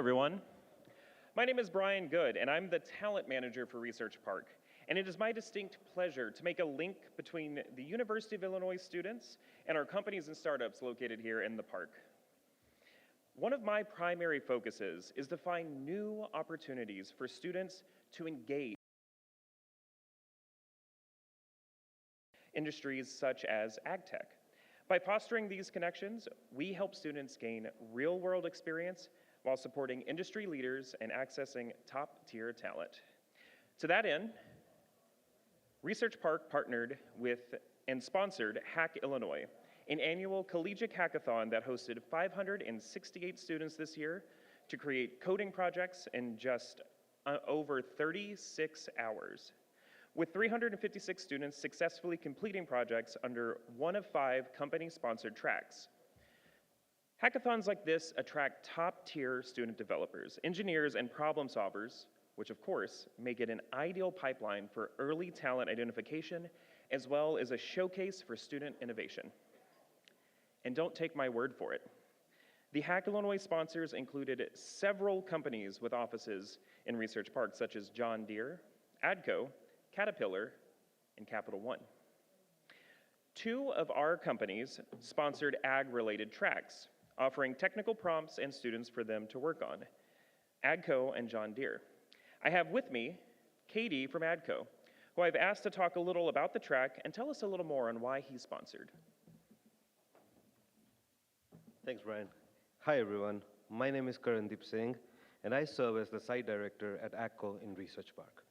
everyone. My name is Bryan Goode, and I'm the talent manager for Research Park. And it is my distinct pleasure to make a link between the University of Illinois students and our companies and startups located here in the park. One of my primary focuses is to find new opportunities for students to engage in industries such as AgTech. By fostering these connections, we help students gain real-world experience while supporting industry leaders and accessing top-tier talent. To that end, Research Park partnered with and sponsored HackIllinois, an annual collegiate hackathon that hosted 568 students this year to create coding projects in just over 36 hours, with 356 students successfully completing projects under one of 5 company-sponsored tracks. Hackathons like this attract top-tier student developers, engineers, and problem solvers, which of course make it an ideal pipeline for early talent identification, as well as a showcase for student innovation. And don't take my word for it. The HackIllinois sponsors included several companies with offices in Research Park, such as John Deere, AGCO, Caterpillar, and Capital One. 2 of our companies sponsored ag-related tracks, offering technical prompts and students for them to work on, AGCO and John Deere. I have with me Katie from AGCO, who I've asked to talk a little about the track and tell us a little more on why he sponsored. Thanks, Brian. Hi, everyone. My name is Karandeep Singh, and I serve as the site director at AGCO in Research Park.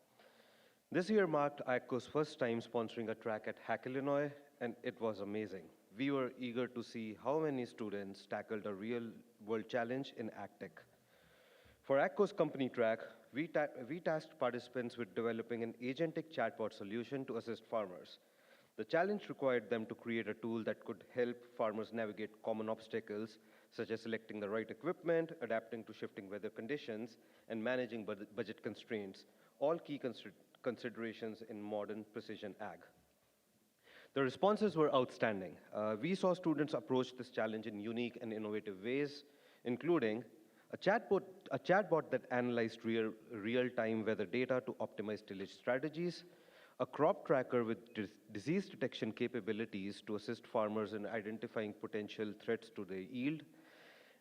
This year marked AGCO's first time sponsoring a track at HackIllinois, and it was amazing. We were eager to see how many students tackled a real-world challenge in AgTech. For AGCO's company track, we tasked participants with developing an agentic chatbot solution to assist farmers. The challenge required them to create a tool that could help farmers navigate common obstacles, such as selecting the right equipment, adapting to shifting weather conditions, and managing budget constraints, all key considerations in modern precision ag. The responses were outstanding. We saw students approach this challenge in unique and innovative ways, including a chatbot that analyzed real-time weather data to optimize tillage strategies, a crop tracker with disease detection capabilities to assist farmers in identifying potential threats to their yield,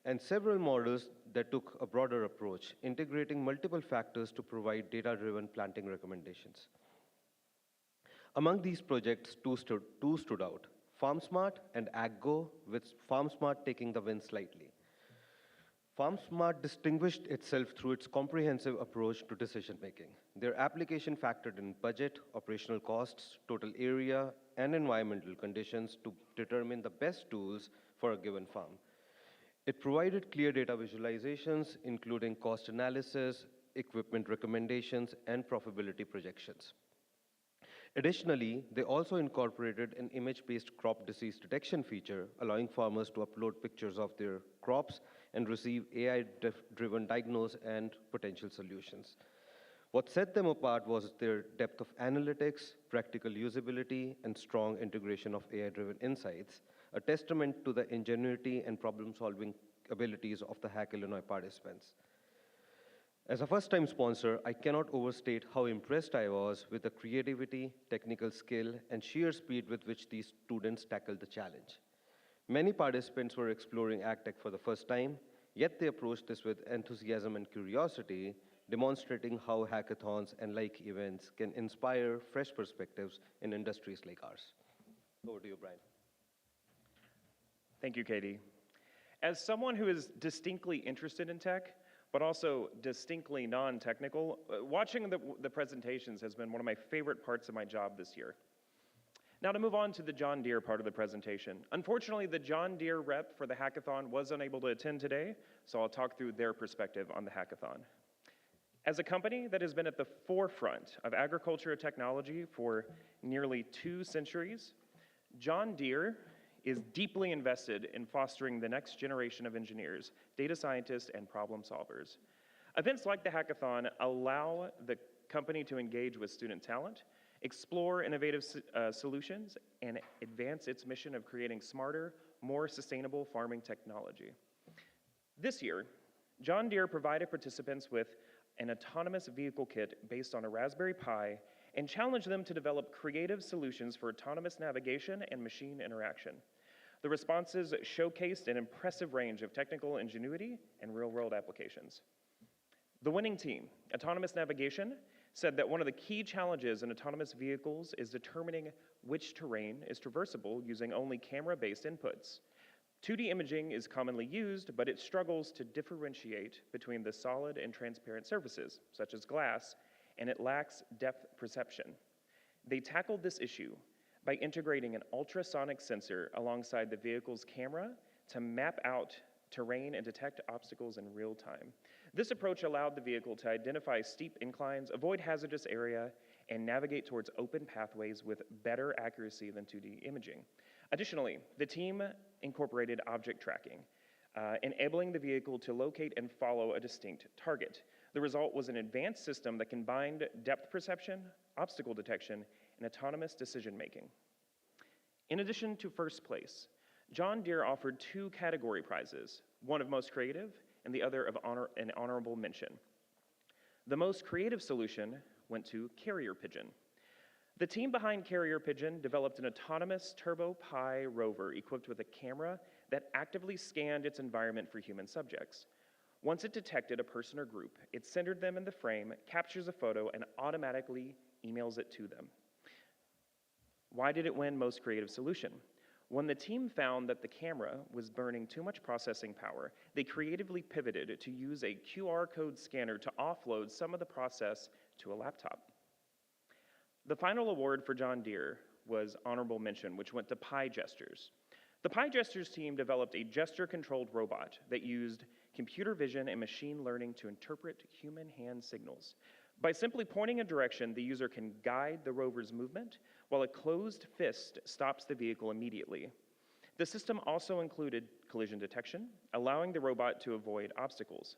and several models that took a broader approach, integrating multiple factors to provide data-driven planting recommendations. Among these projects, two stood out, FarmSmart and AgGo, with FarmSmart taking the win slightly. FarmSmart distinguished itself through its comprehensive approach to decision-making. Their application factored in budget, operational costs, total area, and environmental conditions to determine the best tools for a given farm. It provided clear data visualizations, including cost analysis, equipment recommendations, and profitability projections. Additionally, they also incorporated an image-based crop disease detection feature, allowing farmers to upload pictures of their crops and receive AI-driven diagnose and potential solutions. What set them apart was their depth of analytics, practical usability, and strong integration of AI-driven insights, a testament to the ingenuity and problem-solving abilities of the HackIllinois participants. As a first-time sponsor, I cannot overstate how impressed I was with the creativity, technical skill, and sheer speed with which these students tackled the challenge. Many participants were exploring AgTech for the first time, yet they approached this with enthusiasm and curiosity, demonstrating how hackathons and like events can inspire fresh perspectives in industries like ours. Over to you, Brian. Thank you, Katie. As someone who is distinctly interested in tech, but also distinctly non-technical, watching the presentations has been one of my favorite parts of my job this year. Now to move on to the John Deere part of the presentation. Unfortunately, the John Deere rep for the hackathon was unable to attend today, so I'll talk through their perspective on the hackathon. As a company that has been at the forefront of agriculture technology for nearly 2 centuries, John Deere is deeply invested in fostering the next generation of engineers, data scientists, and problem solvers. Events like the hackathon allow the company to engage with student talent, explore innovative solutions, and advance its mission of creating smarter, more sustainable farming technology. This year, John Deere provided participants with an autonomous vehicle kit based on a Raspberry Pi and challenged them to develop creative solutions for autonomous navigation and machine interaction. The responses showcased an impressive range of technical ingenuity and real-world applications. The winning team, Autonomous Navigation, said that one of the key challenges in autonomous vehicles is determining which terrain is traversable using only camera-based inputs. 2D imaging is commonly used, but it struggles to differentiate between the solid and transparent surfaces, such as glass, and it lacks depth perception. They tackled this issue by integrating an ultrasonic sensor alongside the vehicle's camera to map out terrain and detect obstacles in real time. This approach allowed the vehicle to identify steep inclines, avoid hazardous area, and navigate towards open pathways with better accuracy than 2D imaging. Additionally, the team incorporated object tracking, enabling the vehicle to locate and follow a distinct target. The result was an advanced system that combined depth perception, obstacle detection, and autonomous decision-making. In addition to first place, John Deere offered 2 category prizes, one of most creative and the other of an honorable mention. The most creative solution went to Carrier Pigeon. The team behind Carrier Pigeon developed an autonomous Turbo Pi rover equipped with a camera that actively scanned its environment for human subjects. Once it detected a person or group, it centered them in the frame, captures a photo, and automatically emails it to them. Why did it win Most Creative Solution? When the team found that the camera was burning too much processing power, they creatively pivoted to use a QR code scanner to offload some of the process to a laptop. The final award for John Deere was honorable mention, which went to Pi Gestures. The Pi Gestures team developed a gesture-controlled robot that used computer vision and machine learning to interpret human hand signals. By simply pointing a direction, the user can guide the rover's movement, while a closed fist stops the vehicle immediately. The system also included collision detection, allowing the robot to avoid obstacles.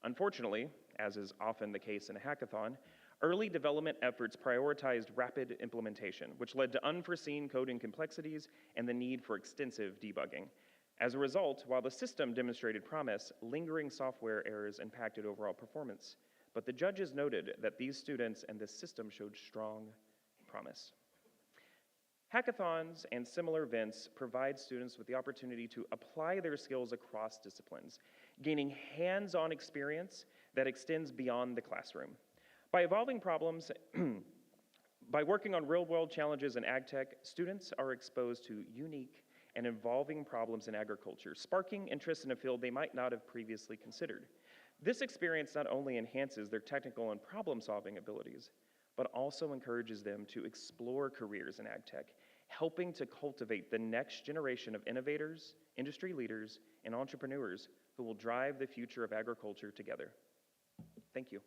Unfortunately, as is often the case in a hackathon, early development efforts prioritized rapid implementation, which led to unforeseen coding complexities and the need for extensive debugging. As a result, while the system demonstrated promise, lingering software errors impacted overall performance. But the judges noted that these students and this system showed strong promise. Hackathons and similar events provide students with the opportunity to apply their skills across disciplines, gaining hands-on experience that extends beyond the classroom. By evolving problems, by working on real-world challenges in AgTech, students are exposed to unique and evolving problems in agriculture, sparking interest in a field they might not have previously considered. This experience not only enhances their technical and problem-solving abilities, but also encourages them to explore careers in AgTech, helping to cultivate the next generation of innovators, industry leaders, and entrepreneurs who will drive the future of agriculture together. Thank you.